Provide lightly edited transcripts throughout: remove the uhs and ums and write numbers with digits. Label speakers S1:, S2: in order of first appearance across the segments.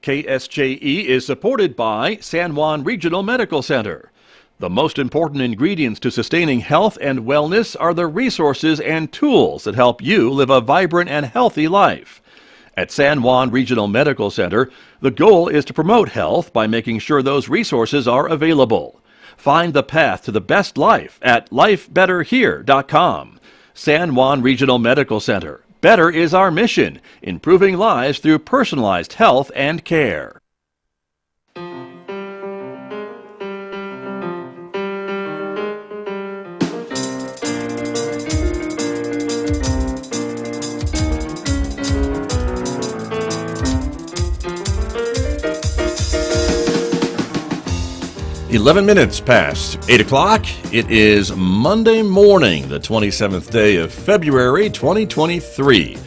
S1: KSJE is supported by San Juan Regional Medical Center. The most important ingredients to sustaining health and wellness are the resources and tools that help you live a vibrant and healthy life. At San Juan Regional Medical Center, the goal is to promote health by making sure those resources are available. Find the path to the best life at lifebetterhere.com. San Juan Regional Medical Center. Better is our mission, improving lives through personalized health and care. "11 minutes past 8 o'clock. It is Monday morning, the 27th day of February, 2023.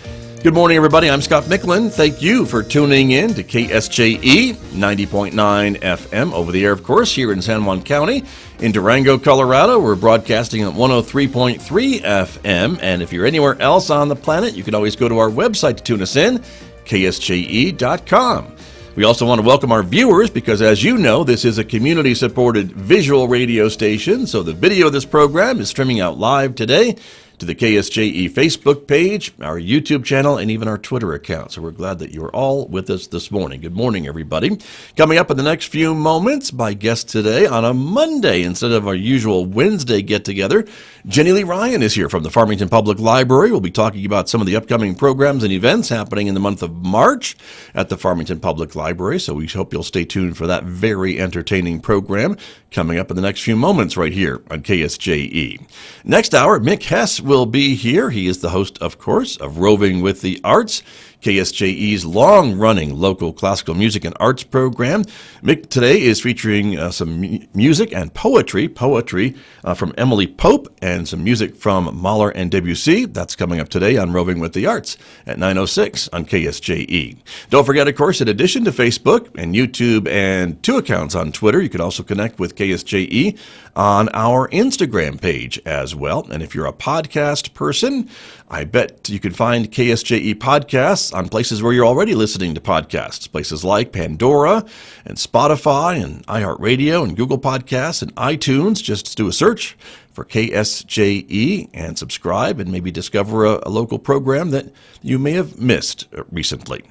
S1: Good morning, everybody. I'm Scott Michlin. Thank you for tuning in to KSJE 90.9 FM, over the air, of course, here in San Juan County. In Durango, Colorado, we're broadcasting at 103.3 FM. And if you're anywhere else on the planet, you can always go to our website to tune us in, ksje.com. We also want to welcome our viewers because, as you know, this is a community-supported visual radio station, so the video of this program is streaming out live today to the KSJE Facebook page, our YouTube channel, and even our Twitter account. So we're glad that you're all with us this morning. Good morning, everybody. Coming up in the next few moments, my guest today on a Monday instead of our usual Wednesday get-together, Jenny Lee Ryan is here from the Farmington Public Library. We'll be talking about some of the upcoming programs and events happening in the month of March at the Farmington Public Library, so we hope you'll stay tuned for that very entertaining program coming up in the next few moments right here on KSJE. Next hour, Mick Hess will be here. He is the host, of course, of Roving with the Arts, KSJE's long-running local classical music and arts program. Mick today is featuring some music and poetry from Emily Pope and some music from Mahler and Debussy. That's coming up today on Roving with the Arts at 9:06 on KSJE. Don't forget, of course, in addition to Facebook and YouTube and 2 accounts on Twitter, you can also connect with KSJE on our Instagram page as well. And if you're a podcast person, I bet you can find KSJE podcasts on places where you're already listening to podcasts, places like Pandora and Spotify and iHeartRadio and Google Podcasts and iTunes. Just do a search for KSJE and subscribe and maybe discover a local program that you may have missed recently.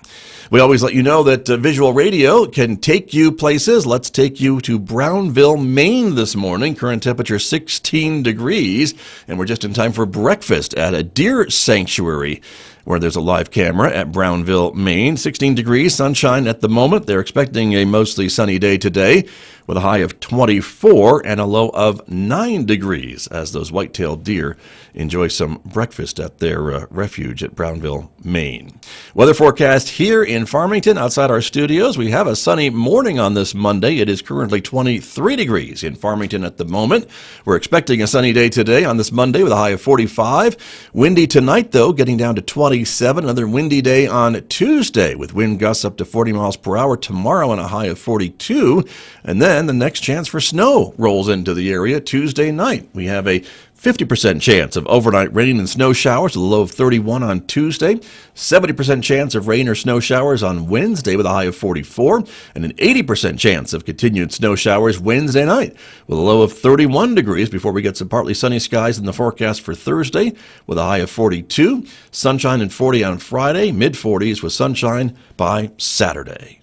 S1: We always let you know that visual radio can take you places. Let's take you to Brownville, Maine this morning. Current temperature 16 degrees, and we're just in time for breakfast at a deer sanctuary where there's a live camera at Brownville, Maine. 16 degrees, sunshine at the moment. They're expecting a mostly sunny day today with a high of 24 and a low of 9 degrees as those white-tailed deer enjoy some breakfast at their refuge at Brownville, Maine. Weather forecast here in Farmington outside our studios. We have a sunny morning on this Monday. It is currently 23 degrees in Farmington at the moment. We're expecting a sunny day today on this Monday with a high of 45. Windy tonight, though, getting down to 27. Another windy day on Tuesday with wind gusts up to 40 miles per hour tomorrow and a high of 42. And then the next chance for snow rolls into the area Tuesday night. We have a 50% chance of overnight rain and snow showers with a low of 31 on Tuesday, 70% chance of rain or snow showers on Wednesday with a high of 44, and an 80% chance of continued snow showers Wednesday night with a low of 31 degrees before we get some partly sunny skies in the forecast for Thursday with a high of 42, sunshine and 40 on Friday, mid-40s with sunshine by Saturday.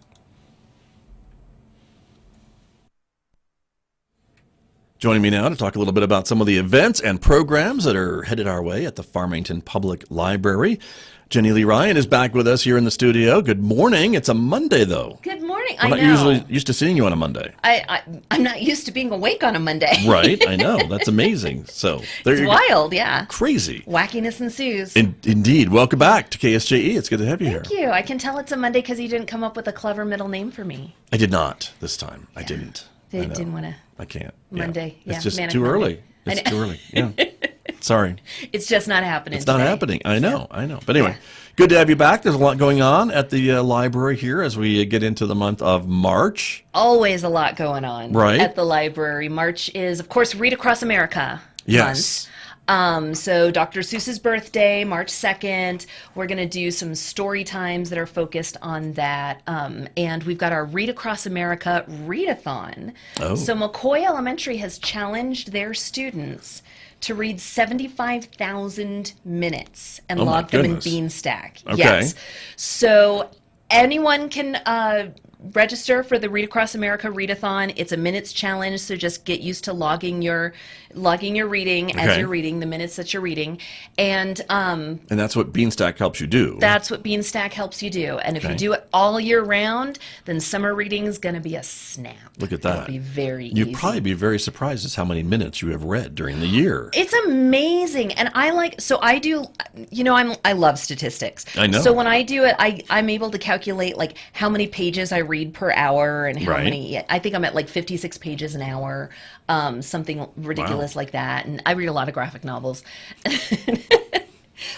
S1: Joining me now to talk a little bit about some of the events and programs that are headed our way at the Farmington Public Library. Jenny Lee Ryan is back with us here in the studio. Good morning. It's a Monday, though.
S2: Good morning.
S1: We're not usually used to seeing you on a Monday.
S2: I'm not used to being awake on a Monday.
S1: Right. I know. That's amazing. So
S2: it's wild, yeah.
S1: Crazy.
S2: Wackiness ensues.
S1: Indeed. Welcome back to KSJE. It's good to have you here.
S2: Thank you. I can tell it's a Monday because you didn't come up with a clever middle name for me.
S1: I did not this time. Yeah. I didn't.
S2: Didn't want to.
S1: I can't.
S2: Monday.
S1: Yeah. It's just too early. It's too early. Yeah. Sorry.
S2: It's just not happening.
S1: It's not happening. I know. But anyway, good to have you back. There's a lot going on at the library here as we get into the month of March.
S2: Always a lot going on
S1: at
S2: the library. March is, of course, Read Across America
S1: month.
S2: So Dr. Seuss's birthday, March 2nd, we're going to do some story times that are focused on that. And we've got our Read Across America Readathon.
S1: Oh.
S2: So McCoy Elementary has challenged their students to read 75,000 minutes and
S1: Oh my
S2: log them in
S1: goodness.
S2: Beanstack.
S1: Okay.
S2: Yes. So anyone can register for the Read Across America Readathon. It's a minutes challenge, so just get used to logging your reading as
S1: Okay.
S2: you're reading, the minutes that you're reading. And
S1: And that's what Beanstack helps you do.
S2: that's what Beanstack helps you do. And if you
S1: Okay.
S2: do it all year round, then summer reading is going to be a snap.
S1: Look at that.
S2: It'll be very
S1: You'd
S2: easy.
S1: probably be very surprised as how many minutes you have read during the year.
S2: It's amazing. And I do, I love statistics.
S1: I know.
S2: So when I do it, I'm able to calculate like how many pages I read per hour and how
S1: Right.
S2: many, I think I'm at like 56 pages an hour, something ridiculous like that. And I read a lot of graphic novels.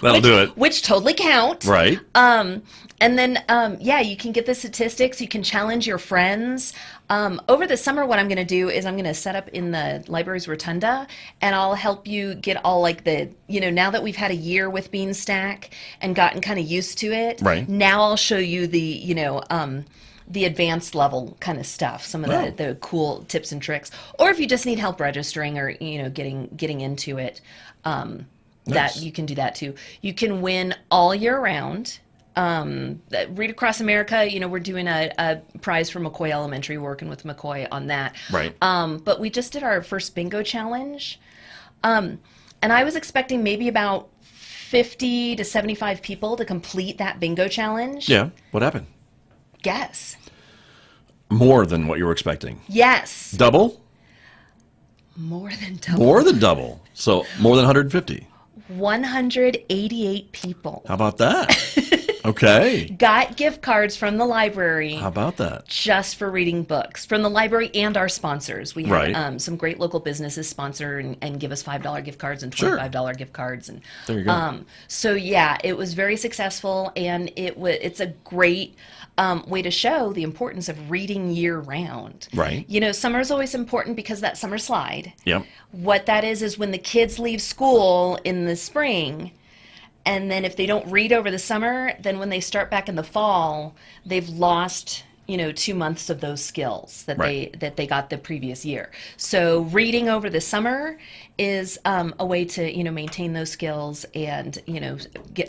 S1: That'll do it.
S2: Which totally count.
S1: Right.
S2: And then, you can get the statistics. You can challenge your friends. Over the summer, what I'm going to do is I'm going to set up in the library's rotunda, and I'll help you get all like now that we've had a year with Beanstack and gotten kind of used to it.
S1: Right.
S2: Now I'll show you the advanced level kind of stuff, some of
S1: Oh.
S2: the cool tips and tricks. Or if you just need help registering or, getting into it,
S1: Nice.
S2: that you can do that too. You can win all year round. Read Across America, we're doing a prize for McCoy Elementary, working with McCoy on that.
S1: Right.
S2: But we just did our first bingo challenge. And I was expecting maybe about 50 to 75 people to complete that bingo challenge.
S1: Yeah. What happened?
S2: Guess.
S1: More than what you were expecting.
S2: Yes.
S1: Double?
S2: More than double.
S1: More than double. So more than 150.
S2: 188 people
S1: How about that? Okay.
S2: got gift cards from the library
S1: How about that?
S2: just for reading books from the library and our sponsors. We had
S1: Right.
S2: some great local businesses sponsor and give us $5 gift cards and
S1: Sure.
S2: $25 gift cards. And
S1: There you go.
S2: so yeah, it was very successful, and it's a great way to show the importance of reading year round.
S1: Right.
S2: Summer's always important because that summer slide.
S1: Yep.
S2: What that is when the kids leave school in the spring, and then if they don't read over the summer, then when they start back in the fall, they've lost 2 months of those skills that
S1: Right.
S2: they got the previous year. So reading over the summer is a way to maintain those skills and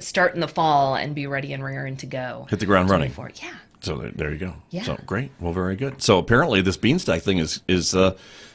S2: start in the fall and be ready and raring to go.
S1: Hit the ground running.
S2: For it. Yeah.
S1: So there you go.
S2: Yeah.
S1: So great. Well, very good. So apparently this Beanstack thing is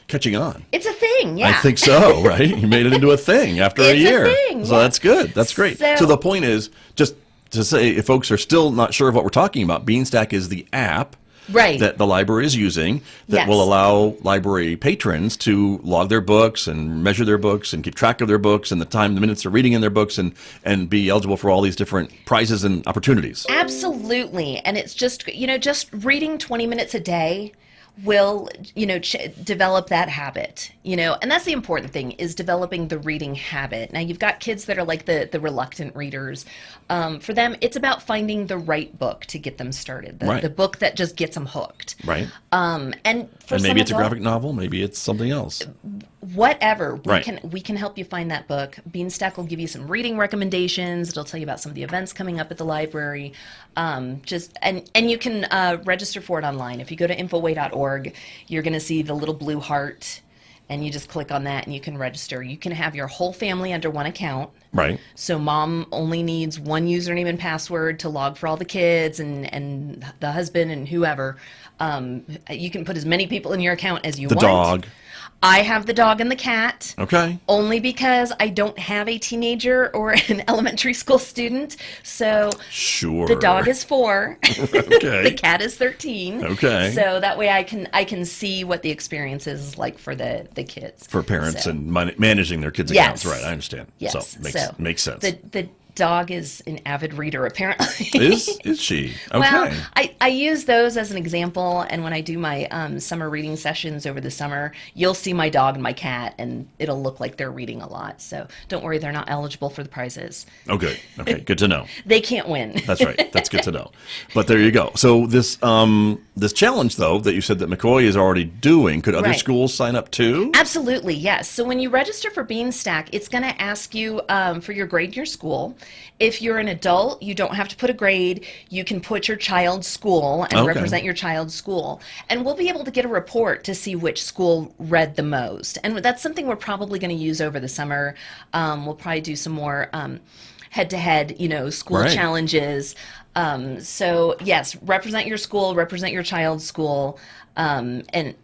S1: catching on.
S2: It's a thing. Yeah.
S1: I think so, right? You made it into a thing after a
S2: It's a
S1: year.
S2: thing,
S1: So
S2: yeah.
S1: that's good. That's great.
S2: So-
S1: So the point is, just to say, if folks are still not sure of what we're talking about, Beanstack is the app
S2: Right.
S1: that the library is using that
S2: Yes.
S1: will allow library patrons to log their books and measure their books and keep track of their books and the minutes they're reading in their books and be eligible for all these different prizes and opportunities.
S2: Absolutely. And it's just, just reading 20 minutes a day will, develop that habit, and that's the important thing, is developing the reading habit. Now, you've got kids that are like the reluctant readers. For them, it's about finding the right book to get them started,
S1: Right.
S2: the book that just gets them hooked.
S1: Right.
S2: And for
S1: And
S2: some
S1: maybe it's a
S2: adult-
S1: graphic novel, maybe it's something else.
S2: whatever,
S1: Right.
S2: we can help you find that book. Beanstack will give you some reading recommendations. It'll tell you about some of the events coming up at the library. And you can register for it online. If you go to infoway.org, you're going to see the little blue heart, and you just click on that and you can register. You can have your whole family under one account.
S1: Right.
S2: So mom only needs one username and password to log for all the kids and the husband and whoever. You can put as many people in your account as you
S1: The
S2: want.
S1: dog.
S2: I have the dog and the cat.
S1: Okay.
S2: Only because I don't have a teenager or an elementary school student. So
S1: Sure.
S2: the dog is 4.
S1: Okay.
S2: The cat is 13.
S1: Okay.
S2: So that way I can see what the experience is like for the kids.
S1: For parents
S2: So,
S1: and managing their kids'
S2: Yes.
S1: accounts. Right. I understand.
S2: yes.
S1: So makes sense.
S2: dog is an avid reader, apparently.
S1: Is she? Okay.
S2: Well, I use those as an example, and when I do my summer reading sessions over the summer, you'll see my dog and my cat, and it'll look like they're reading a lot. So don't worry, they're not eligible for the prizes.
S1: Oh, good. Okay, good to know.
S2: They can't win.
S1: That's right. That's good to know. But there you go. So this challenge, though, that you said that McCoy is already doing, could other
S2: Right.
S1: schools sign up too?
S2: Absolutely, yes. So when you register for Beanstack, it's going to ask you for your grade in your school. If you're an adult, you don't have to put a grade. You can put your child's school and
S1: Okay.
S2: represent your child's school. And we'll be able to get a report to see which school read the most. And that's something we're probably going to use over the summer. We'll probably do some more head-to-head, school
S1: Right.
S2: challenges. So yes, represent your school, represent your child's school, and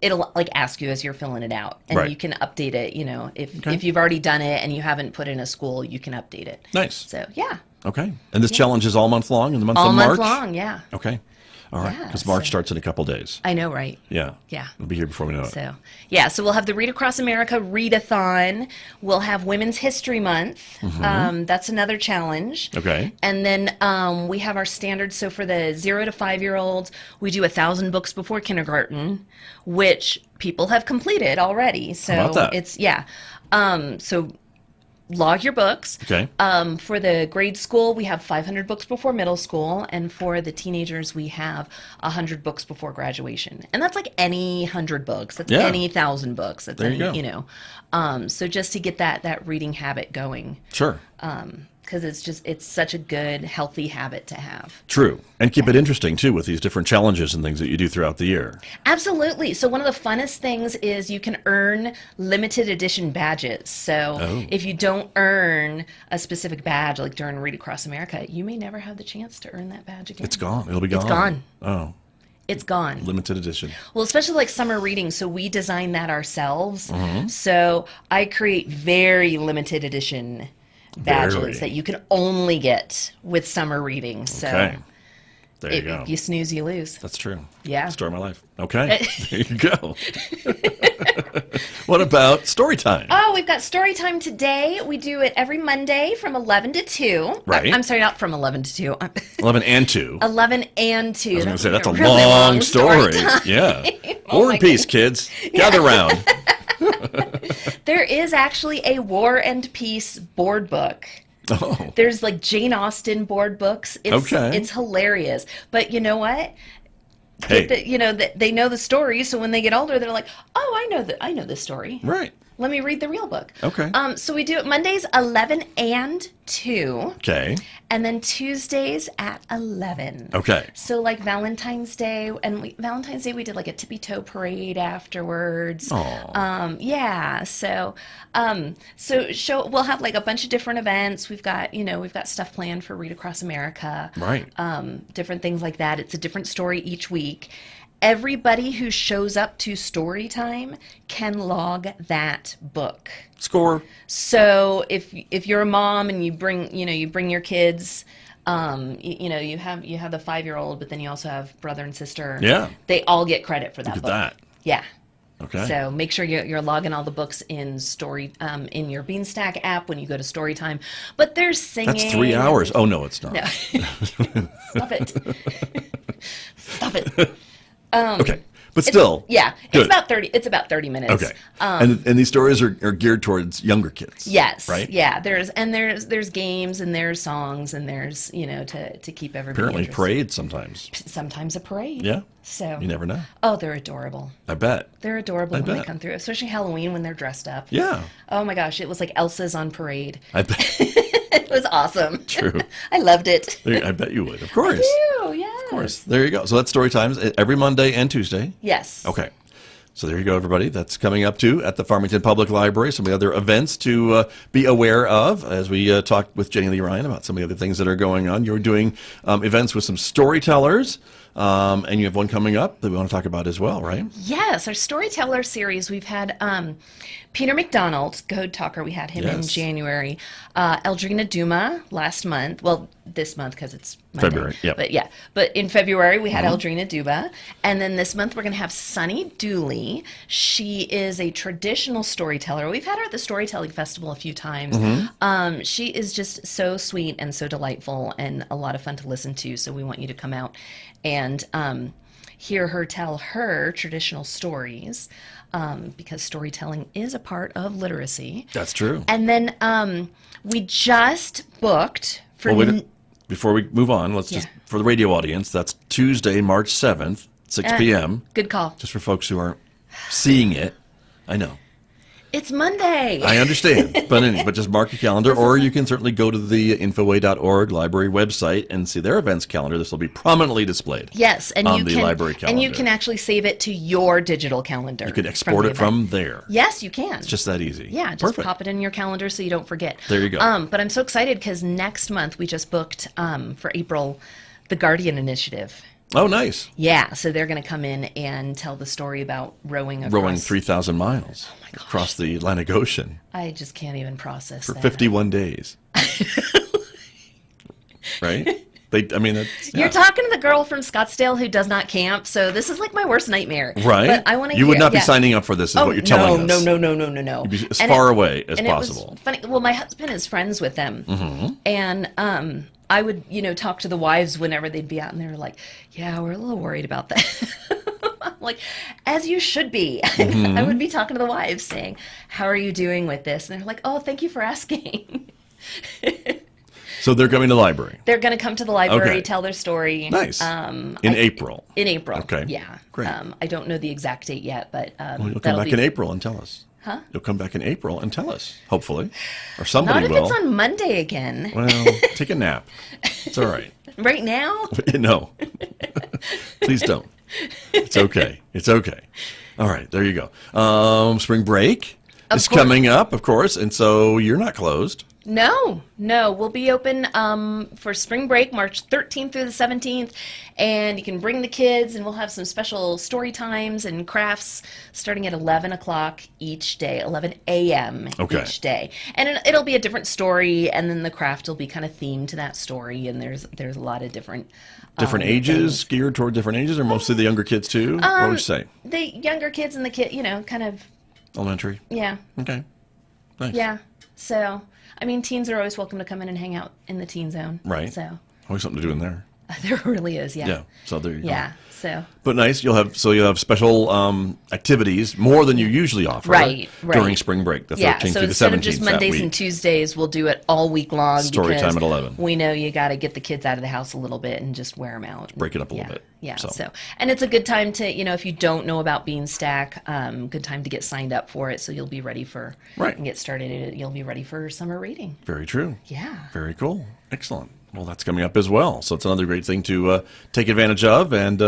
S2: it'll like ask you as you're filling it out, and
S1: Right.
S2: you can update it. If
S1: Okay.
S2: if you've already done it and you haven't put in a school, you can update it.
S1: Nice.
S2: So yeah,
S1: Okay. And this challenge is all month long in the month
S2: all
S1: of
S2: month
S1: March?
S2: long. Yeah,
S1: Okay. All right.
S2: Yeah,
S1: Because March
S2: so-
S1: starts in a couple days.
S2: I know, right?
S1: Yeah.
S2: Yeah.
S1: We'll be here before we know it.
S2: So we'll have the Read Across America Readathon. We'll have Women's History Month. That's another challenge.
S1: Okay.
S2: And then we have our standards. So for the 0 to 5-year-olds, we do 1,000 books before kindergarten, which people have completed already. So
S1: How about that?
S2: it's so log your books.
S1: Okay.
S2: For the grade school, we have 500 books before middle school, and for the teenagers, we have 100 books before graduation. And that's like any 100 books. That's
S1: Yeah.
S2: any 1,000 books. That's
S1: There you
S2: any,
S1: go.
S2: So just to get that reading habit going,
S1: Sure.
S2: because it's such a good, healthy habit to have.
S1: True. And keep it interesting, too, with these different challenges and things that you do throughout the year.
S2: Absolutely. So one of the funnest things is you can earn limited edition badges. So if you don't earn a specific badge, like during Read Across America, you may never have the chance to earn that badge again.
S1: It's gone. It'll be gone.
S2: It's gone.
S1: Oh,
S2: It's gone.
S1: limited edition.
S2: Well, especially like summer reading. So we design that ourselves.
S1: Mm-hmm.
S2: So I create very limited edition badges
S1: Very.
S2: that you can only get with summer reading. So
S1: Okay. There you go.
S2: you snooze, you lose.
S1: That's true.
S2: Yeah.
S1: Story of my life. Okay. There you go. What about story time?
S2: Oh, we've got story time today. We do it every Monday from 11 to 2.
S1: Right.
S2: I'm sorry, not from 11 to 2.
S1: 11 and 2.
S2: 11 and 2.
S1: I was going to say, that's a
S2: really
S1: long story.
S2: time.
S1: Yeah.
S2: Oh
S1: War
S2: my
S1: and Peace, kids. Gather round.
S2: There is actually a War and Peace board book.
S1: Oh.
S2: There's like Jane Austen board books.
S1: Okay.
S2: It's hilarious. But you know what?
S1: Hey.
S2: They know the story, so when they get older, they're like, "Oh, I know this story.
S1: Right.
S2: Let me read the real book."
S1: Okay.
S2: So we do it Mondays 11 and 2,
S1: Okay.
S2: and then Tuesdays at 11.
S1: Okay.
S2: So like Valentine's Day, and Valentine's Day we did like a tippy toe parade afterwards.
S1: Aw.
S2: Yeah. So we'll have like a bunch of different events. We've got stuff planned for Read Across America.
S1: Right.
S2: Different things like that. It's a different story each week. Everybody who shows up to story time can log that book.
S1: Score.
S2: So if you're a mom and you bring your kids, you have the 5-year-old, but then you also have brother and sister.
S1: Yeah.
S2: They all get credit for that
S1: Look at
S2: book.
S1: that.
S2: Yeah.
S1: Okay.
S2: So make sure you're logging all the books in in your Beanstack app when you go to story time. But there's singing.
S1: That's 3 hours. Oh, no, it's not.
S2: No. Stop it. Stop it.
S1: Okay. But still.
S2: Yeah,
S1: Good.
S2: it's about 30 minutes.
S1: Okay. And these stories are geared towards younger kids.
S2: Yes.
S1: Right?
S2: Yeah. There's games and there's songs and there's to keep everybody
S1: Apparently
S2: interested.
S1: parade sometimes.
S2: Sometimes a parade.
S1: Yeah.
S2: So
S1: You never know.
S2: Oh, they're adorable.
S1: I bet.
S2: They're adorable when they
S1: bet.
S2: come through, especially Halloween when they're dressed up.
S1: Yeah.
S2: Oh my gosh, it was like Elsa's on parade.
S1: I bet.
S2: It was awesome.
S1: True.
S2: I loved it.
S1: I bet you would. Of course.
S2: Ew, yes.
S1: Of course. There you go. So that's story times every Monday and Tuesday.
S2: Yes.
S1: Okay. So there you go, everybody. That's coming up, too, at the Farmington Public Library. Some of the other events to be aware of as we talked with Jenny Lee Ryan about some of the other things that are going on. You're doing events with some storytellers, and you have one coming up that we want to talk about as well, right?
S2: Yes, our storyteller series. We've had Peter McDonald, Code Talker, we had him in
S1: Yes.
S2: January. Eldrina Duma last month. Well, this month because it's Monday.
S1: February, yep.
S2: But yeah, but in February we had Eldrina Duma. And then this month we're going to have Sunny Dooley. She is a traditional storyteller. We've had her at the Storytelling Festival a few times. She is just so sweet and so delightful and a lot of fun to listen to. So we want you to come out and hear her tell her traditional stories. Because storytelling is a part of literacy.
S1: That's true.
S2: And then we just booked for...
S1: Well, wait, before we move on, let's just, for the radio audience, that's Tuesday, March 7th, 6 p.m.
S2: Good call.
S1: Just for folks who aren't seeing it. I know.
S2: It's Monday.
S1: I understand. But just mark your calendar, or you can certainly go to the infoway.org library website and see their events calendar. This will be prominently displayed.
S2: Yes, and
S1: on
S2: you
S1: the
S2: can,
S1: library calendar.
S2: and you can actually save it to your digital calendar.
S1: You can export it from there.
S2: Yes, you can.
S1: It's just that easy.
S2: Yeah, just
S1: Perfect.
S2: pop it in your calendar so you don't forget.
S1: There you go.
S2: But I'm so excited because next month we just booked for April the Guardian Initiative.
S1: Oh, nice.
S2: Yeah, so they're going to come in and tell the story about rowing across.
S1: Rowing 3,000 miles across the Atlantic Ocean
S2: I just can't even process
S1: for
S2: that.
S1: 51 days. Right? That's,
S2: You're talking to the girl from Scottsdale who does not camp, so this is like my worst nightmare.
S1: Right?
S2: But I want to.
S1: You would not be signing up for this, is what you're telling us.
S2: No.
S1: You'd be as far away as possible.
S2: It was funny. Well, my husband is friends with them, and I would, talk to the wives whenever they'd be out, and they were like, "Yeah, we're a little worried about that." I'm like, as you should be. I would be talking to the wives, saying, "How are you doing with this?" And they're like, "Oh, thank you for asking."
S1: So they're coming to the library.
S2: They're going to come to the library,
S1: Okay.
S2: tell their story.
S1: Nice. In April.
S2: In April.
S1: Okay.
S2: Yeah.
S1: Great.
S2: I don't know the exact date yet, but
S1: Well, you'll come back in April and tell us.
S2: Huh?
S1: You'll come back in April and tell us, hopefully. Or
S2: Not
S1: somebody
S2: if
S1: will.
S2: it's on Monday again.
S1: Well, take a nap. It's all right.
S2: Right now?
S1: No. Please don't. It's okay. It's okay. All right, there you go. Spring break is
S2: course.
S1: coming up, of course, and so you're not closed.
S2: No. We'll be open for spring break, March 13th through the 17th, and you can bring the kids, and we'll have some special story times and crafts starting at 11 o'clock each day, 11 a.m.
S1: Okay.
S2: each day. And it'll be a different story, and then the craft will be kind of themed to that story, and there's a lot of different
S1: Ages,
S2: things.
S1: geared toward different ages, or mostly the younger kids too? What would you say?
S2: The younger kids and the kind of,
S1: Elementary?
S2: yeah.
S1: Okay. Nice.
S2: Yeah. So, teens are always welcome to come in and hang out in the teen zone.
S1: Right.
S2: So,
S1: Always something to do in there.
S2: there really is, yeah.
S1: Yeah. So there you go.
S2: Yeah. So,
S1: But nice. You'll have special activities, more than you usually offer
S2: Right.
S1: during spring break, the 13th
S2: yeah. So
S1: through the
S2: instead
S1: 17th
S2: of just
S1: that
S2: Mondays
S1: week.
S2: and Tuesdays, we'll do it all week long.
S1: Story
S2: because
S1: time at 11.
S2: We know you got to get the kids out of the house a little bit and just wear them out.
S1: Break it up a little bit.
S2: Yeah.
S1: So.
S2: So, and it's a good time to, if you don't know about Beanstack, good time to get signed up for it. So you'll be ready and get started. You'll be ready for summer reading.
S1: Very true.
S2: Yeah.
S1: Very cool. Excellent. Well, that's coming up as well. So it's another great thing to take advantage of and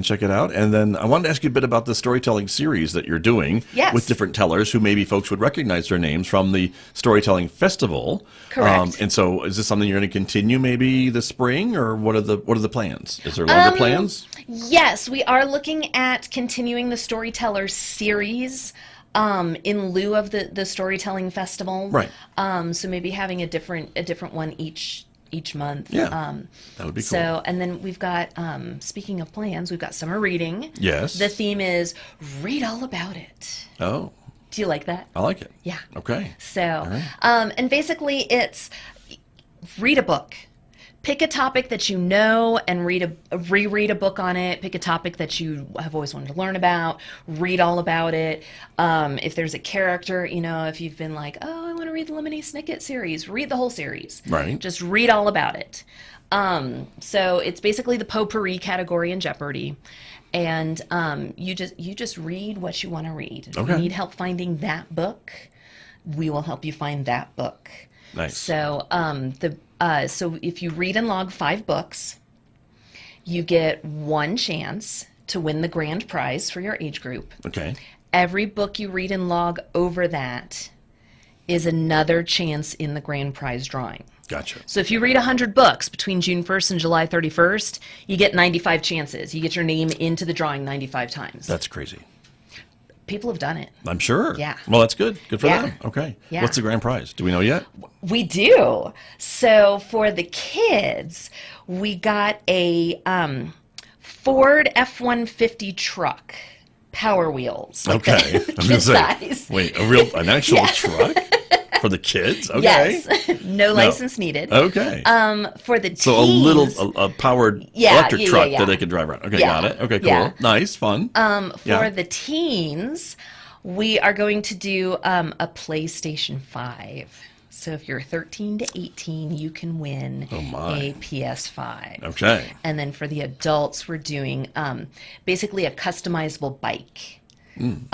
S1: check it out. And then I wanted to ask you a bit about the storytelling series that you're doing
S2: Yes.
S1: with different tellers who maybe folks would recognize their names from the Storytelling Festival.
S2: Correct.
S1: And so is this something you're going to continue maybe this spring, or what are the plans? Is there longer plans?
S2: Yes, we are looking at continuing the Storyteller series. In lieu of the Storytelling Festival.
S1: Right.
S2: So maybe having a different one each month.
S1: Yeah, that would be cool.
S2: So, and then we've got, speaking of plans, we've got summer reading.
S1: Yes.
S2: The theme is read all about it.
S1: Oh,
S2: Do you like that?
S1: I like it.
S2: Yeah.
S1: Okay.
S2: So,
S1: right.
S2: and basically it's read a book. Pick a topic that you know and reread a book on it. Pick a topic that you have always wanted to learn about. Read all about it. If there's a character, if you've been like, oh, I want to read the Lemony Snicket series, read the whole series.
S1: Right.
S2: Just read all about it. So it's basically the potpourri category in Jeopardy. And you just read what you want to read. If
S1: Okay.
S2: you need help finding that book, we will help you find that book.
S1: Nice.
S2: So so if you read and log 5 books, you get 1 chance to win the grand prize for your age group.
S1: Okay.
S2: Every book you read and log over that is another chance in the grand prize drawing.
S1: Gotcha.
S2: So if you read 100 books between June 1st and July 31st, you get 95 chances. You get your name into the drawing 95 times.
S1: That's crazy.
S2: people have done it.
S1: I'm sure.
S2: Yeah.
S1: Well, that's good. Good for
S2: Yeah.
S1: them. Okay.
S2: Yeah.
S1: What's the grand prize? Do we know yet?
S2: We do. So for the kids, we got a Ford F-150 truck, Power Wheels. Like
S1: Okay.
S2: the
S1: I'm gonna
S2: kid
S1: say,
S2: size.
S1: wait, an actual truck for the kids? Okay.
S2: Yes. No license needed.
S1: Okay.
S2: For the teens.
S1: So a powered electric truck that they can drive around. Okay,
S2: Yeah.
S1: got it. Okay, cool.
S2: Yeah.
S1: Nice, fun.
S2: For the teens, we are going to do a PlayStation 5. So if you're 13 to 18, you can win a PS5.
S1: Okay.
S2: And then for the adults, we're doing basically a customizable bike. And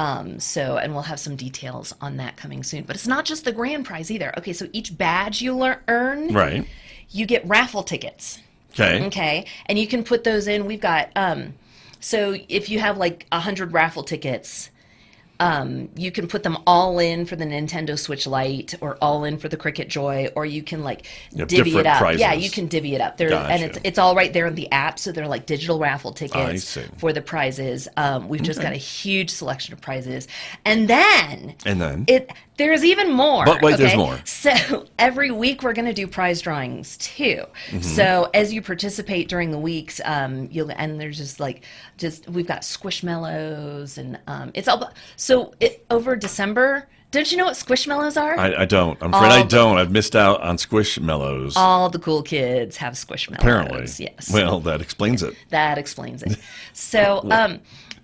S2: we'll have some details on that coming soon. But it's not just the grand prize either. Okay, so each badge you earn,
S1: Right.
S2: you get raffle tickets.
S1: Okay.
S2: Okay, and you can put those in. We've got so if you have like 100 raffle tickets, you can put them all in for the Nintendo Switch Lite or all in for the Cricket Joy, or you can like divvy it up.
S1: prizes.
S2: Yeah, you can divvy it up. And it's all right there in the app, so they're like digital raffle tickets for the prizes. We've just got a huge selection of prizes. And then there's even more.
S1: But wait, there's more.
S2: So every week we're going to do prize drawings too. So as you participate during the weeks, there's we've got Squishmallows and it's all. So over December, don't you know what Squishmallows are?
S1: I don't. I'm afraid I don't. I've missed out on Squishmallows.
S2: All the cool kids have Squishmallows.
S1: Apparently.
S2: Yes.
S1: Well, that explains it.
S2: That explains it. So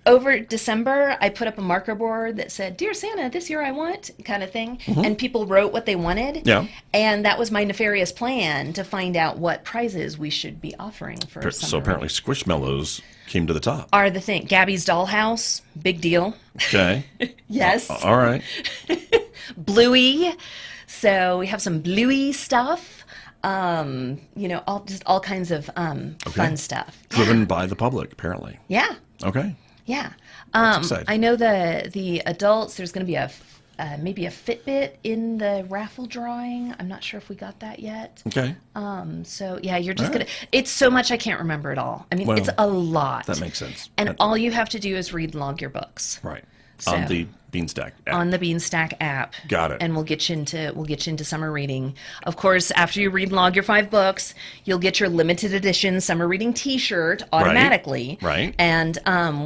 S2: over December, I put up a marker board that said, "Dear Santa, this year I want," kind of thing. And people wrote what they wanted.
S1: Yeah.
S2: And that was my nefarious plan to find out what prizes we should be offering for summer.
S1: So apparently Squishmallows came to the top.
S2: Are the thing. Gabby's Dollhouse, big deal.
S1: Okay.
S2: Yes.
S1: All right.
S2: Bluey. So we have some Bluey stuff. All kinds of fun stuff.
S1: Driven by the public, apparently.
S2: Yeah.
S1: Okay.
S2: Yeah.
S1: That's exciting.
S2: I know the adults, there's going to be maybe a Fitbit in the raffle drawing. I'm not sure if we got that yet.
S1: Okay.
S2: So yeah, you're just it's so much I can't remember it all. I mean, it's a lot.
S1: That makes sense.
S2: And all you have to do is read and log your books.
S1: Right.
S2: So,
S1: on the Beanstack app.
S2: On the Beanstack app.
S1: Got it.
S2: And we'll get you into summer reading. Of course, after you read and log your 5 books, you'll get your limited edition summer reading T-shirt automatically.
S1: Right.
S2: And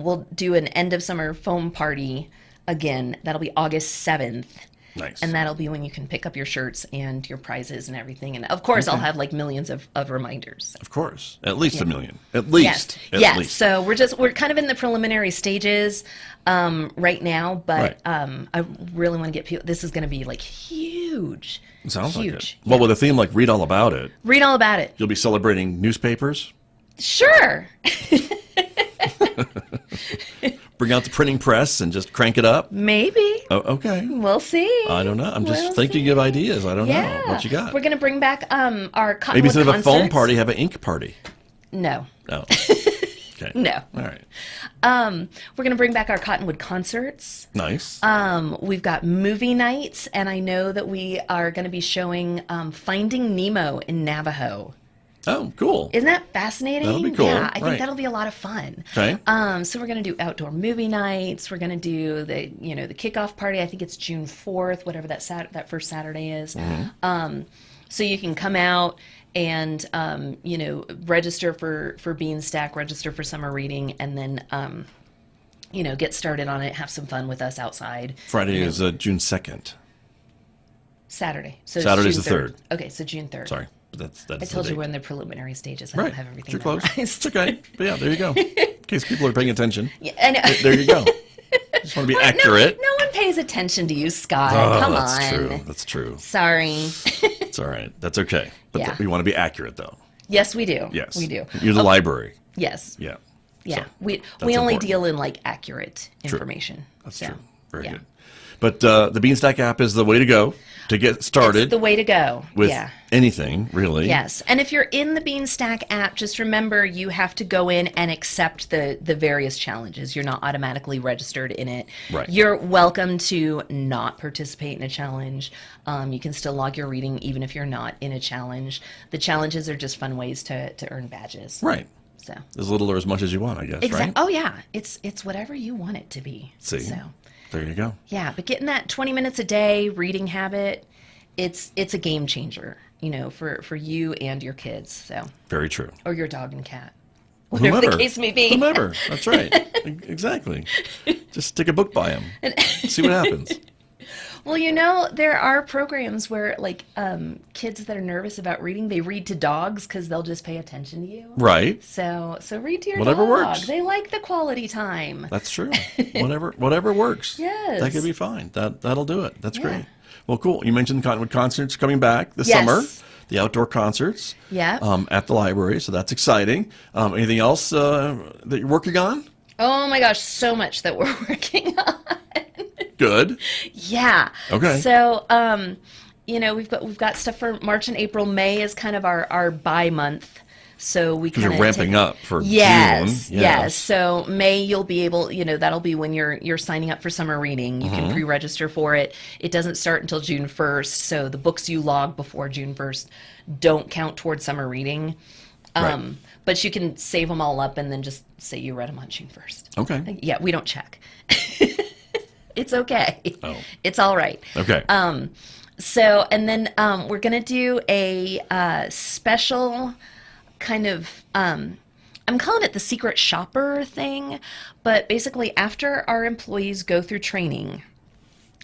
S2: we'll do an end of summer foam party again. That'll be August 7th.
S1: Nice.
S2: And that'll be when you can pick up your shirts and your prizes and everything. And of course, I'll have like millions of reminders.
S1: Of course. At least a million. At least.
S2: Yes.
S1: At least.
S2: So we're kind of in the preliminary stages right now, but I really want to get people. This is going to be like huge.
S1: It sounds
S2: huge.
S1: like it. Well, with a theme like Read All About It.
S2: Read all about it.
S1: You'll be celebrating newspapers.
S2: Sure.
S1: Bring out the printing press and just crank it up.
S2: Maybe.
S1: Oh, okay.
S2: We'll see.
S1: I don't know. I'm just thinking of ideas. I don't know what you got.
S2: We're going to bring back our Cottonwood
S1: Maybe instead of a foam
S2: concerts.
S1: party, have an ink party.
S2: No.
S1: Oh. Okay.
S2: No.
S1: All right.
S2: We're going to bring back our Cottonwood concerts.
S1: Nice.
S2: We've got movie nights, and I know that we are going to be showing Finding Nemo in Navajo.
S1: Oh, cool.
S2: Isn't that fascinating?
S1: That'll be cool.
S2: Yeah, I think
S1: Right.
S2: that'll be a lot of fun.
S1: Okay.
S2: So we're going to do outdoor movie nights. We're going to do the kickoff party. I think it's June 4th, whatever that first Saturday is.
S1: Mm-hmm.
S2: So you can come out and register for Beanstack, register for summer reading, and then get started on it. Have some fun with us outside.
S1: Friday is June 2nd.
S2: Saturday. So
S1: Saturday's
S2: it's
S1: the
S2: June
S1: 3rd.
S2: Okay, so June 3rd.
S1: Sorry. But that's
S2: I told
S1: the
S2: you
S1: date.
S2: we're in the preliminary stages. I
S1: Right.
S2: don't have everything
S1: You're close.
S2: memorized.
S1: It's okay. But yeah, there you go. In case people are paying attention.
S2: Yeah, I know.
S1: There you go. Just want to be accurate.
S2: No one pays attention to you, Scott.
S1: Oh,
S2: Come
S1: that's
S2: on.
S1: true. That's true.
S2: Sorry.
S1: It's all right. That's okay. But
S2: Yeah.
S1: we want to be accurate, though.
S2: Yes, we do.
S1: Yes.
S2: We do.
S1: You're the library.
S2: Yes.
S1: Yeah.
S2: Yeah.
S1: So,
S2: we
S1: that's
S2: only
S1: important.
S2: deal in like accurate information.
S1: That's
S2: So,
S1: true. Very
S2: yeah.
S1: good. But the Beanstack app is the way to go to get started
S2: It's the way to go.
S1: with
S2: Yeah.
S1: anything, really.
S2: Yes. And if you're in the Beanstack app, just remember you have to go in and accept the various challenges. You're not automatically registered in it.
S1: Right.
S2: You're welcome to not participate in a challenge. You can still log your reading even if you're not in a challenge. The challenges are just fun ways to earn badges.
S1: Right.
S2: So
S1: As little or as much as you want, I guess,
S2: exactly.
S1: right?
S2: Oh yeah. It's whatever you want it to be.
S1: See?
S2: So
S1: There you go.
S2: Yeah, but getting that 20 minutes a day reading habit, it's a game changer, for you and your kids. So
S1: Very true.
S2: or your dog and cat, whatever the case may be.
S1: Whomever. That's right. Exactly. Just stick a book by them. See what happens.
S2: Well, there are programs where, like, kids that are nervous about reading, they read to dogs because they'll just pay attention to you.
S1: Right.
S2: So read to your
S1: Whatever
S2: dog.
S1: works.
S2: They like the quality time.
S1: That's true. Whatever works.
S2: Yes.
S1: That could be fine. That'll do it. That's
S2: Yeah.
S1: great. Well, cool. You mentioned Cottonwood concerts coming back this
S2: Yes.
S1: summer. The outdoor concerts.
S2: Yeah.
S1: At the library, so that's exciting. Anything else that you're working on?
S2: Oh my gosh, so much that we're working on.
S1: Good.
S2: Yeah.
S1: Okay.
S2: So, we've got stuff for March and April. May is kind of our buy month. So we
S1: Because
S2: kind
S1: you're
S2: of
S1: ramping up for
S2: yes,
S1: June.
S2: Yes. So May you'll be able, that'll be when you're signing up for summer reading. You can pre-register for it. It doesn't start until June 1st. So the books you log before June 1st don't count towards summer reading.
S1: Right.
S2: But you can save them all up and then just say you read them on June 1st.
S1: Okay.
S2: Yeah, we don't check. It's okay.
S1: Oh.
S2: It's all right.
S1: Okay.
S2: So, and then we're going to do a special kind of, I'm calling it the secret shopper thing, but basically after our employees go through training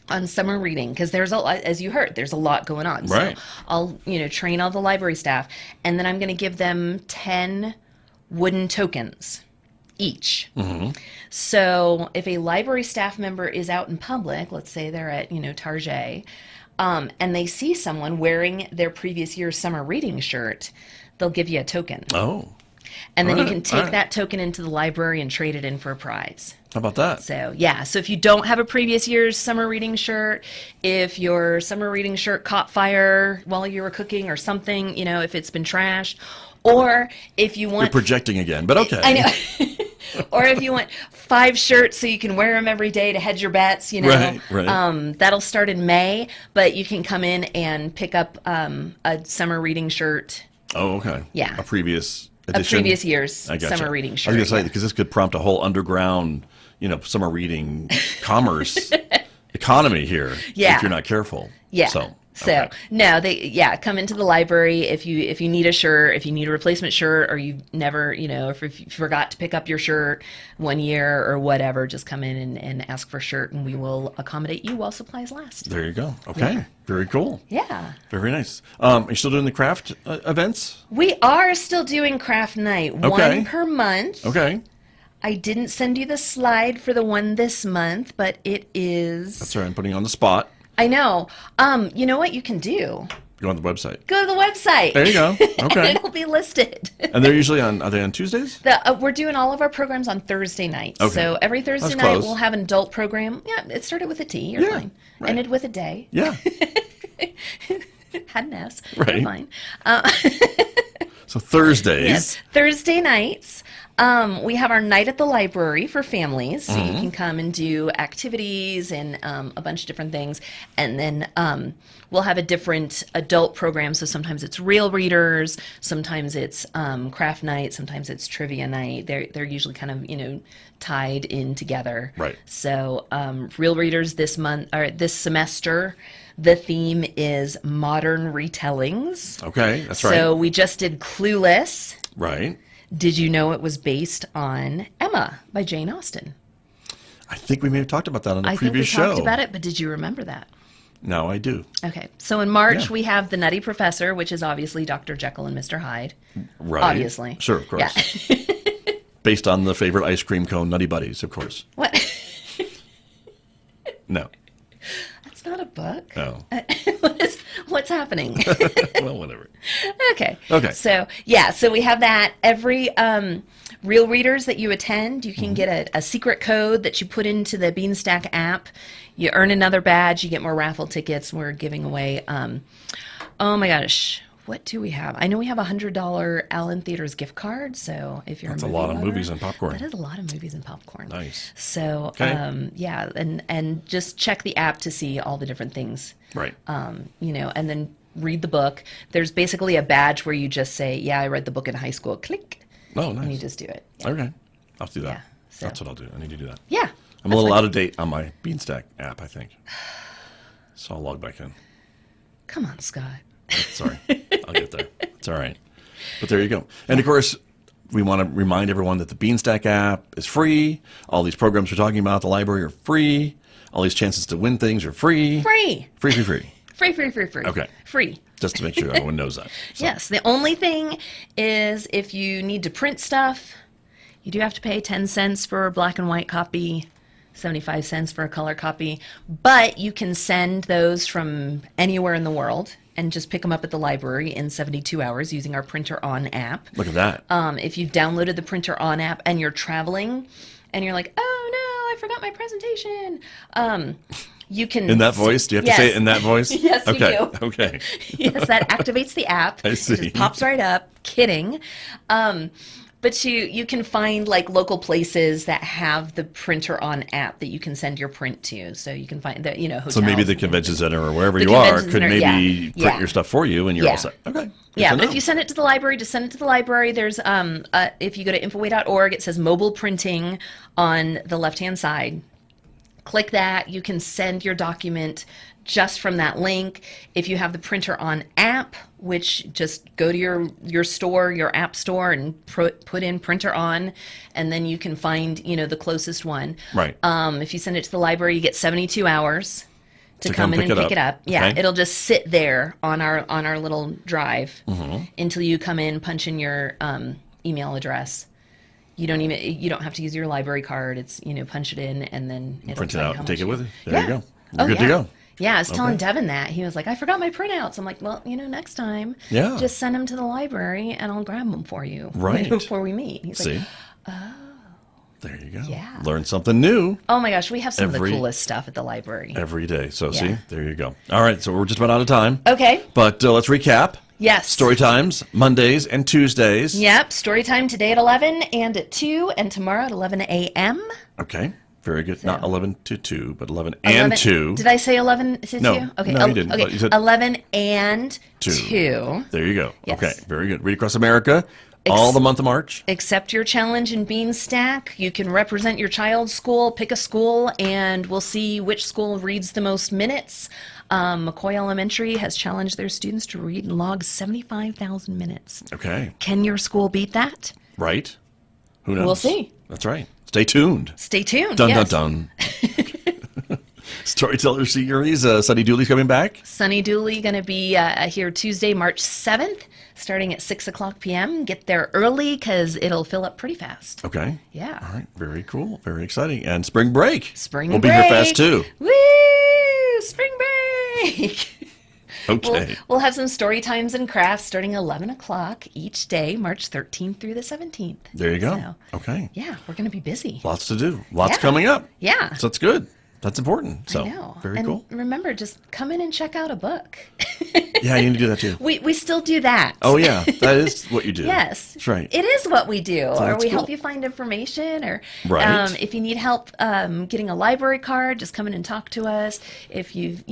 S2: on summer reading, because there's a lot, as you heard, there's a lot going on.
S1: Right.
S2: So I'll, train all the library staff, and then I'm going to give them 10 wooden tokens each. So if a library staff member is out in public, let's say they're at, Target, and they see someone wearing their previous year's summer reading shirt, they'll give you a token.
S1: Oh.
S2: And then you
S1: Alright,
S2: can take
S1: alright.
S2: that token into the library and trade it in for a prize.
S1: How about that?
S2: So, yeah. So if you don't have a previous year's summer reading shirt, if your summer reading shirt caught fire while you were cooking or something, if it's been trashed, or if you
S1: You're
S2: want...
S1: projecting again, but okay.
S2: I know. Or if you want 5 shirts so you can wear them every day to hedge your bets,
S1: Right.
S2: that'll start in May, but you can come in and pick up a summer reading shirt.
S1: Oh, okay.
S2: Yeah.
S1: A previous edition.
S2: A previous year's
S1: I gotcha.
S2: summer reading
S1: I was
S2: shirt.
S1: going to say,
S2: yeah.
S1: because this could prompt a whole underground, summer reading commerce economy here
S2: Yeah.
S1: if you're not careful.
S2: Yeah.
S1: So,
S2: So
S1: okay.
S2: no, come into the library if you need a shirt, if you need a replacement shirt, or you never, if you forgot to pick up your shirt one year or whatever, just come in and ask for a shirt, and we will accommodate you while supplies last.
S1: There you go. Okay. Very cool.
S2: Yeah.
S1: Very nice. Are you still doing the craft events?
S2: We are still doing craft night,
S1: Okay.
S2: one per month.
S1: Okay.
S2: I didn't send you the slide for the one this month, but it is.
S1: That's right. I'm putting you on the spot.
S2: I know. You know what you can do?
S1: Go on the website.
S2: Go to the website.
S1: There you go. Okay.
S2: And it'll be listed.
S1: And they're usually are they on Tuesdays?
S2: We're doing all of our programs on Thursday nights.
S1: Okay.
S2: So every Thursday
S1: That's
S2: night
S1: close.
S2: we'll have an adult program. Yeah, it started with a T. You're
S1: Yeah,
S2: fine.
S1: right.
S2: Ended with a day.
S1: Yeah.
S2: Had an S.
S1: Right.
S2: You're fine.
S1: So Thursdays.
S2: Yes. Thursday nights. We have our night at the library for families, so you can come and do activities and a bunch of different things. And then we'll have a different adult program. So sometimes it's real readers, sometimes it's craft night, sometimes it's trivia night. They're usually kind of tied in together.
S1: Right.
S2: So real readers this semester. The theme is modern retellings.
S1: Okay, that's right.
S2: So we just did Clueless.
S1: Right.
S2: Did you know it was based on Emma by Jane Austen?
S1: I think we may have talked about that on a
S2: I think we
S1: previous show.
S2: talked about it, but did you remember that?
S1: No, I do.
S2: Okay. So in March,
S1: Yeah.
S2: we have The Nutty Professor, which is obviously Dr. Jekyll and Mr. Hyde.
S1: Right.
S2: Obviously.
S1: Sure, of course.
S2: Yeah.
S1: Based on the favorite ice cream cone, Nutty Buddies, of course.
S2: What?
S1: No.
S2: That's not a book.
S1: No.
S2: What's happening?
S1: Well, whatever.
S2: Okay.
S1: Okay.
S2: So we have that. Every real readers that you attend, you can get a secret code that you put into the Beanstack app. You earn another badge. You get more raffle tickets. We're giving away. Oh my gosh, what do we have? I know we have $100 Allen Theaters gift card. So if you're
S1: That's a
S2: movie
S1: lot of
S2: lover,
S1: movies and popcorn.
S2: that is a lot of movies and popcorn.
S1: Nice.
S2: So
S1: Okay.
S2: yeah, and just check the app to see all the different things.
S1: Right.
S2: And then read the book. There's basically a badge where you just say, yeah, I read the book in high school. Click.
S1: Oh,
S2: And you
S1: nice.
S2: just do it. Yeah.
S1: Okay. I'll do that.
S2: Yeah, so-
S1: That's what I'll do. I need to do that.
S2: Yeah.
S1: I'm a little out of date on my Beanstack app, I think. So I'll log back in.
S2: Come on, Scott.
S1: Sorry. I'll get there. It's all right. But there you go. And of course, we want to remind everyone that the Beanstack app is free. All these programs we're talking about at the library are free. All these chances to win things are free.
S2: Free.
S1: Free, free, free.
S2: Free, free, free, free.
S1: Okay.
S2: Free.
S1: Just to make sure everyone knows that. So.
S2: Yes. The only thing is if you need to print stuff, you do have to pay 10 cents for a black and white copy, 75 cents for a color copy. But you can send those from anywhere in the world and just pick them up at the library in 72 hours using our Printer On app.
S1: Look at that.
S2: If you've downloaded the Printer On app and you're traveling and you're like, oh no, I forgot my presentation. You can...
S1: In that voice? Do you have to say it in that voice?
S2: Yes, you do.
S1: Okay.
S2: Yes, that activates the app.
S1: I see.
S2: It just pops right up. Kidding. But you can find like local places that have the Printer On app that you can send your print to. So you can find that, hotels.
S1: So maybe the convention center or wherever
S2: The
S1: you are
S2: convention
S1: could
S2: center,
S1: maybe
S2: yeah.
S1: print your stuff for you and you're all set. Okay.
S2: Yeah,
S1: Good
S2: but
S1: to
S2: if
S1: know.
S2: you send it to the library, just send it to the library. There's if you go to infoway.org, it says mobile printing on the left-hand side. Click that. You can send your document just from that link. If you have the Printer On app, which just go to your store, your app store, and put in Printer On, and then you can find the closest one.
S1: Right.
S2: If you send it to the library, you get 72 hours to come in and pick it up. Yeah,
S1: Okay.
S2: it'll just sit there on our little drive until you come in, punch in your email address. You don't have to use your library card. It's punch it in and then it'll
S1: Print it
S2: tell you
S1: out
S2: how
S1: and take
S2: much
S1: it with you. There
S2: Yeah.
S1: you go. You're good to
S2: yeah.
S1: go.
S2: Yeah, I was telling
S1: Okay.
S2: Devin that. He was like, I forgot my printouts. I'm like, well, next time,
S1: Yeah.
S2: just send them to the library and I'll grab them for you
S1: Right.
S2: before we meet. He's
S1: See?
S2: like,
S1: There you go.
S2: Yeah.
S1: Learn something new
S2: oh my gosh, we have some of
S1: Every-
S2: the coolest stuff at the library.
S1: every day. So
S2: Yeah.
S1: see, there you go. All right, so we're just about out of time.
S2: Okay.
S1: But let's recap.
S2: Yes.
S1: Story times, Mondays and Tuesdays.
S2: Yep. Story time today at 11 and at 2 and tomorrow at 11 a.m.
S1: Okay, very good.
S2: So-
S1: Not 11 to 2, but 11
S2: 11
S1: and 2.
S2: Did I say 11 to 2?
S1: No.
S2: Okay.
S1: No, you didn't,
S2: Okay.
S1: but you said
S2: 11 and
S1: 2.
S2: 2.
S1: There you go.
S2: Yes.
S1: Okay, very good. Read Across America, all the month of March.
S2: Accept your challenge in Beanstack. You can represent your child's school, pick a school, and we'll see which school reads the most minutes. McCoy Elementary has challenged their students to read and log 75,000 minutes.
S1: Okay,
S2: Can your school beat that?
S1: right? Who knows?
S2: We'll see.
S1: That's right. Stay tuned.
S2: Stay tuned.
S1: Dun,
S2: yes.
S1: dun, dun. Storyteller series, Sunny Dooley's coming back.
S2: Sunny Dooley going to be here Tuesday, March 7th, starting at 6 o'clock p.m. Get there early because it'll fill up pretty fast.
S1: Okay.
S2: Yeah.
S1: All right. Very cool. Very exciting. And spring break.
S2: Spring
S1: we'll
S2: break.
S1: be here fast too.
S2: Woo! Spring break.
S1: Okay.
S2: We'll have some story times and crafts starting 11 o'clock each day, March 13th through the 17th.
S1: There you go.
S2: So,
S1: Okay.
S2: yeah, we're going to be busy.
S1: Lots to do. Lots
S2: Yeah.
S1: coming up.
S2: Yeah.
S1: So that's good. That's important. So
S2: I know.
S1: very
S2: and
S1: cool.
S2: remember, just come in and check out a book.
S1: Yeah, you need to do that too.
S2: We still do that.
S1: Oh yeah, that is what you do.
S2: Yes.
S1: That's right.
S2: It is what we do. Or
S1: that's
S2: we help
S1: cool.
S2: you find information, or
S1: Right.
S2: if you need help getting a library card, just come in and talk to us. If you've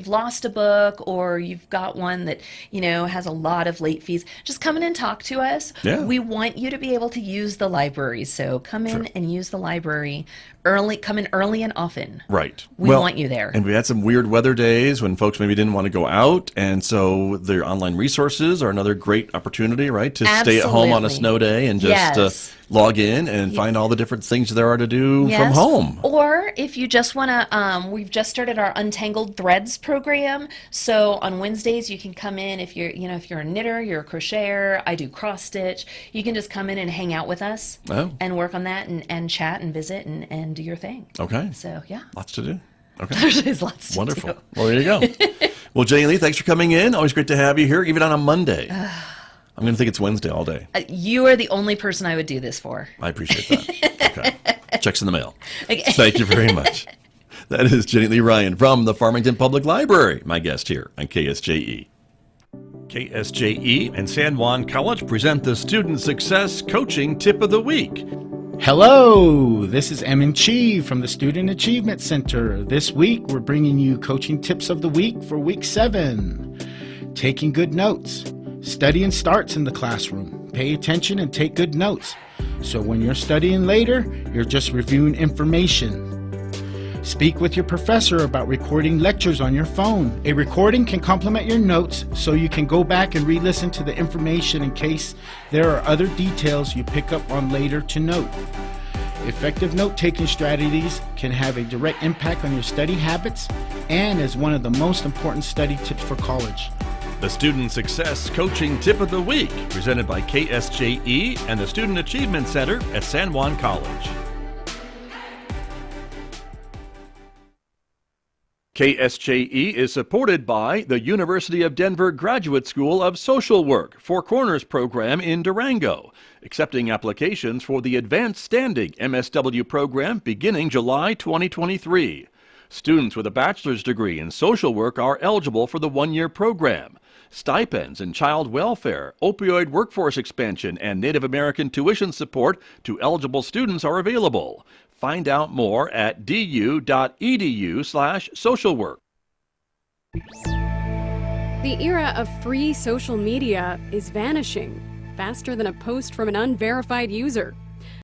S2: lost a book or you've got one that has a lot of late fees, just come in and talk to us.
S1: Yeah.
S2: We want you to be able to use the library, so come in and use the library early. Come in early and often.
S1: Right.
S2: We want you there.
S1: And we had some weird weather days when folks maybe didn't want to go out, and so their online resources are another great opportunity, right? To stay at home on a
S2: Absolutely.
S1: snow day and just
S2: Yes.
S1: log in and find all the different things there are to do from
S2: Yes.
S1: home.
S2: Or if you just want to, we've just started our Untangled Threads program. So on Wednesdays you can come in if you're a knitter, you're a crocheter, I do cross stitch. You can just come in and hang out with us
S1: Oh.
S2: and work on that and chat and visit and do your thing.
S1: Okay.
S2: So yeah,
S1: Lots to do. Okay.
S2: there's lots to
S1: Wonderful.
S2: do.
S1: Well, there you go. Well, Jenny Lee, thanks for coming in. Always great to have you here, even on a Monday. I'm going to think it's Wednesday all day.
S2: You are the only person I would do this for.
S1: I appreciate that. Okay. Checks in the mail.
S2: Okay.
S1: Thank you very much. That is Jenny Lee Ryan from the Farmington Public Library, my guest here on KSJE. KSJE and San Juan College present the Student Success Coaching Tip of the Week.
S3: Hello, this is Emin Chi from the Student Achievement Center. This week, we're bringing you coaching tips of the week for week 7. Taking good notes. Studying starts in the classroom. Pay attention and take good notes. So when you're studying later, you're just reviewing information. Speak with your professor about recording lectures on your phone. A recording can complement your notes so you can go back and re-listen to the information in case there are other details you pick up on later to note. Effective note-taking strategies can have a direct impact on your study habits and is one of the most important study tips for college.
S1: The Student Success Coaching Tip of the Week, presented by KSJE and the Student Achievement Center at San Juan College. KSJE is supported by the University of Denver Graduate School of Social Work Four Corners program in Durango, accepting applications for the Advanced Standing MSW program beginning July 2023. Students with a bachelor's degree in social work are eligible for the one-year program. Stipends and child welfare, opioid workforce expansion, and Native American tuition support to eligible students are available. Find out more at du.edu/socialwork.
S4: The era of free social media is vanishing faster than a post from an unverified user.